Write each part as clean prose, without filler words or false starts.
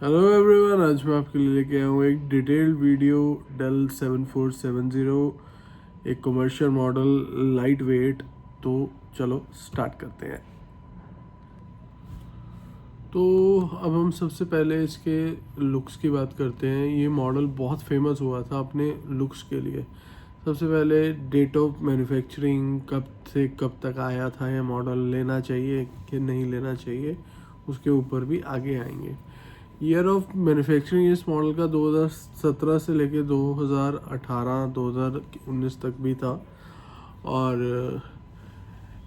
Hello everyone, आज मैं आपके लिए लेके आया हूँ एक डिटेल्ड वीडियो डेल 7470, एक कमर्शियल मॉडल, लाइट वेट। तो चलो स्टार्ट करते हैं। तो अब हम सबसे पहले इसके लुक्स की बात करते हैं। ये मॉडल बहुत फेमस हुआ था अपने लुक्स के लिए। सबसे पहले डेट ऑफ मैन्युफैक्चरिंग, कब से कब तक आया था ये मॉडल, लेना चाहिए कि नहीं लेना चाहिए, उसके ऊपर भी आगे आएंगे। ईयर ऑफ मैन्युफैक्चरिंग इस मॉडल का 2017 से लेके 2018 2019 तक भी था। और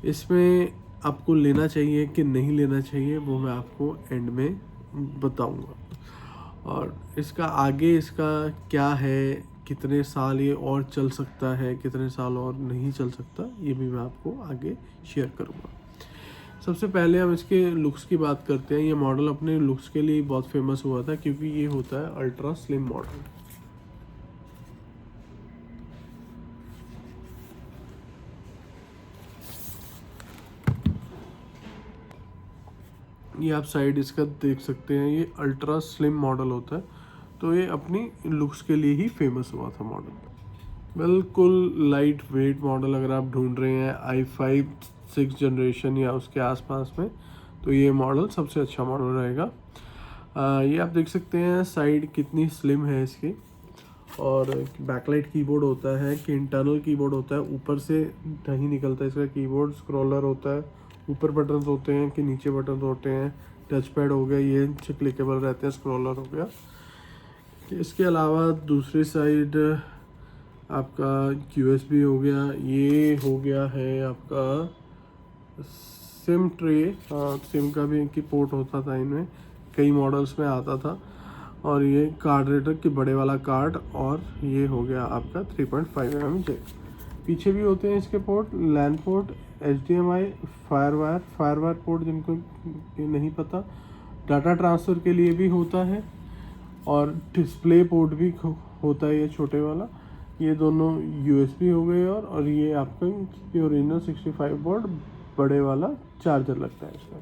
इसमें आपको लेना चाहिए कि नहीं लेना चाहिए वो मैं आपको एंड में बताऊंगा। और इसका आगे इसका क्या है, कितने साल ये और चल सकता है, कितने साल और नहीं चल सकता, ये भी मैं आपको आगे शेयर करूंगा। सबसे पहले हम इसके लुक्स की बात करते हैं। ये मॉडल अपने लुक्स के लिए बहुत फेमस हुआ था क्योंकि ये होता है अल्ट्रा स्लिम मॉडल। ये आप साइड इसका देख सकते हैं, ये अल्ट्रा स्लिम मॉडल होता है। तो ये अपनी लुक्स के लिए ही फेमस हुआ था मॉडल। बिल्कुल लाइट वेट मॉडल अगर आप ढूंढ रहे हैं i5 6 जनरेशन या उसके आसपास में, तो ये मॉडल सबसे अच्छा मॉडल रहेगा। ये आप देख सकते हैं साइड कितनी स्लिम है इसकी। और बैकलाइट कीबोर्ड होता है कि इंटरनल कीबोर्ड होता है, ऊपर से नहीं निकलता इसका कीबोर्ड। स्क्रॉलर होता है, ऊपर बटन होते हैं कि नीचे बटन होते हैं। टच पैड हो गया, ये क्लिकेबल रहते हैं। स्क्रॉलर हो गया। इसके अलावा दूसरी साइड आपका USB हो गया। ये हो गया है आपका सिम ट्रे। सिम का भी की पोर्ट होता था इनमें, कई मॉडल्स में आता था। और ये कार्ड रीडर की बड़े वाला कार्ड। और ये हो गया आपका 3.5 mm जैक। पीछे भी होते हैं इसके पोर्ट, लैन port, HDMI, FireWire port जिनको ये नहीं पता, डाटा ट्रांसफ़र के लिए भी होता है। और डिस्प्ले पोर्ट भी होता है ये छोटे वाला। ये दोनों USB हो गए। और ये आपका ओरिजिनल 65 वोल्ट बड़े वाला चार्जर लगता है इसका।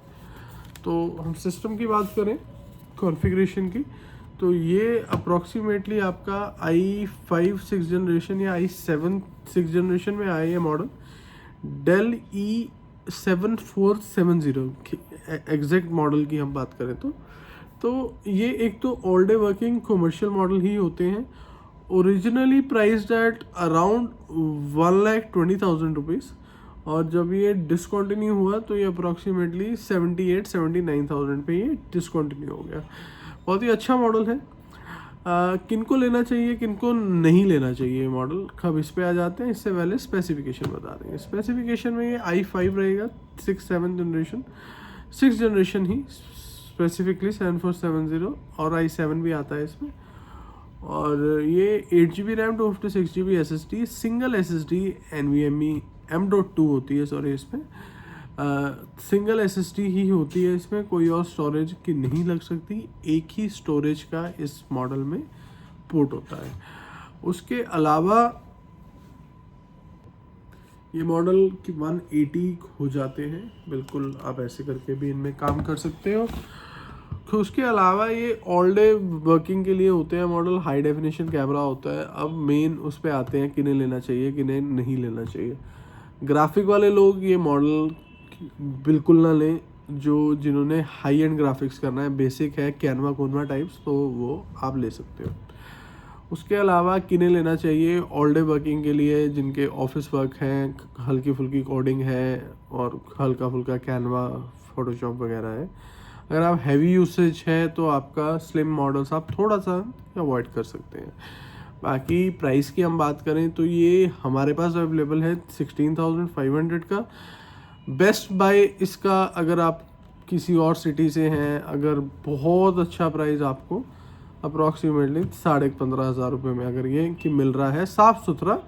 तो हम सिस्टम की बात करें, कॉन्फ़िगरेशन की, तो ये अप्रॉक्सीमेटली आपका i5 6 जनरेशन या i7 6 जनरेशन में आया ये model. Del E7470 exact model की हम बात करें तो ये एक तो all day working commercial model ही होते हैं। Originally priced at around 1,20,000 rupees. और जब ये डिसकंटिन्यू हुआ तो ये अप्रॉक्सीमेटली 78-79,000 पे ये डिसकंटिन्यू हो गया। बहुत ही अच्छा मॉडल है। किनको लेना चाहिए, किनको नहीं लेना चाहिए मॉडल, कब इस पे आ जाते हैं। इससे पहले स्पेसिफिकेशन बता देंगे। स्पेसिफिकेशन में ये i5 रहेगा 6 जनरेशन ही स्पेसिफिकली 7470। और i7 भी आता है इसमें। और ये 8 GB RAM, 256 GB SSD, single SSD NVMe M.2 होती है, सॉरी इसमें सिंगल SSD ही होती है। इसमें कोई और स्टोरेज की नहीं लग सकती, एक ही स्टोरेज का इस मॉडल में पोर्ट होता है। उसके अलावा ये मॉडल की 180 हो जाते हैं, बिल्कुल आप ऐसे करके भी इनमें काम कर सकते हो। तो उसके अलावा ये ऑल डे वर्किंग के लिए होते हैं मॉडल। हाई डेफिनेशन कैमरा होता है। अब मेन उस पर आते हैं किन्हें लेना चाहिए, किन्हें नहीं लेना चाहिए। ग्राफिक वाले लोग ये मॉडल बिल्कुल ना लें। जिन्होंने हाई एंड ग्राफिक्स करना है, बेसिक है कैनवा कोनवा टाइप्स, तो वो आप ले सकते हो। उसके अलावा किन्हें लेना चाहिए, ऑल डे वर्किंग के लिए, जिनके ऑफिस वर्क हैं, हल्की फुल्की कोडिंग है और हल्का फुल्का कैनवा फोटोशॉप वगैरह है। अगर आप हैवी यूसेज है तो आपका स्लिम मॉडल्स आप थोड़ा सा अवॉइड कर सकते हैं। बाकी प्राइस की हम बात करें तो ये हमारे पास अवेलेबल है 16,500 का। बेस्ट बाय इसका, अगर आप किसी और सिटी से हैं, अगर बहुत अच्छा प्राइस आपको अप्रॉक्सीमेटली 15,500 रुपये में अगर ये कि मिल रहा है, साफ़ सुथरा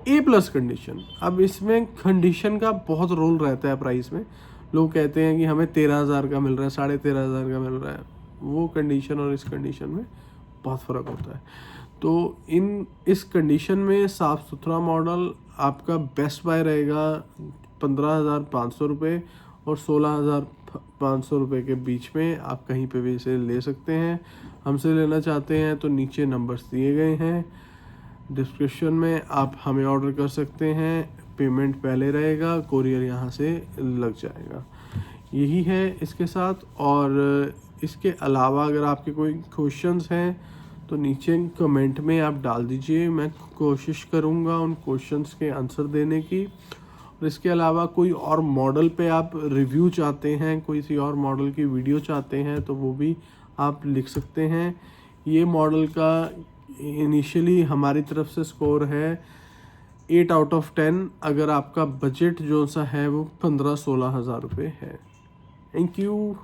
A+ कंडीशन। अब इसमें कंडीशन का बहुत रोल रहता है प्राइस में। लोग कहते हैं कि हमें 13,000 का मिल रहा है, 13,500 का मिल रहा है। वो कंडीशन और इस कंडीशन में बहुत फ़र्क होता है। तो इस कंडीशन में साफ़ सुथरा मॉडल आपका बेस्ट बाय रहेगा 15,500 रुपये और 500 रुपये के बीच में आप कहीं पे भी इसे ले सकते हैं। हमसे लेना चाहते हैं तो नीचे नंबर्स दिए गए हैं डिस्क्रिप्शन में, आप हमें ऑर्डर कर सकते हैं। पेमेंट पहले रहेगा, कोरियर यहाँ से लग जाएगा। यही है इसके साथ। और इसके अलावा अगर आपके कोई क्वेश्चंस हैं तो नीचे कमेंट में आप डाल दीजिए, मैं कोशिश करूँगा उन क्वेश्चंस के आंसर देने की। और इसके अलावा कोई और मॉडल पे आप रिव्यू चाहते हैं, कोई सी और मॉडल की वीडियो चाहते हैं तो वो भी आप लिख सकते हैं। ये मॉडल का इनिशियली हमारी तरफ से स्कोर है 8 आउट ऑफ 10, अगर आपका बजट जो सा है वो 15-16 हज़ार रुपये है। Thank you.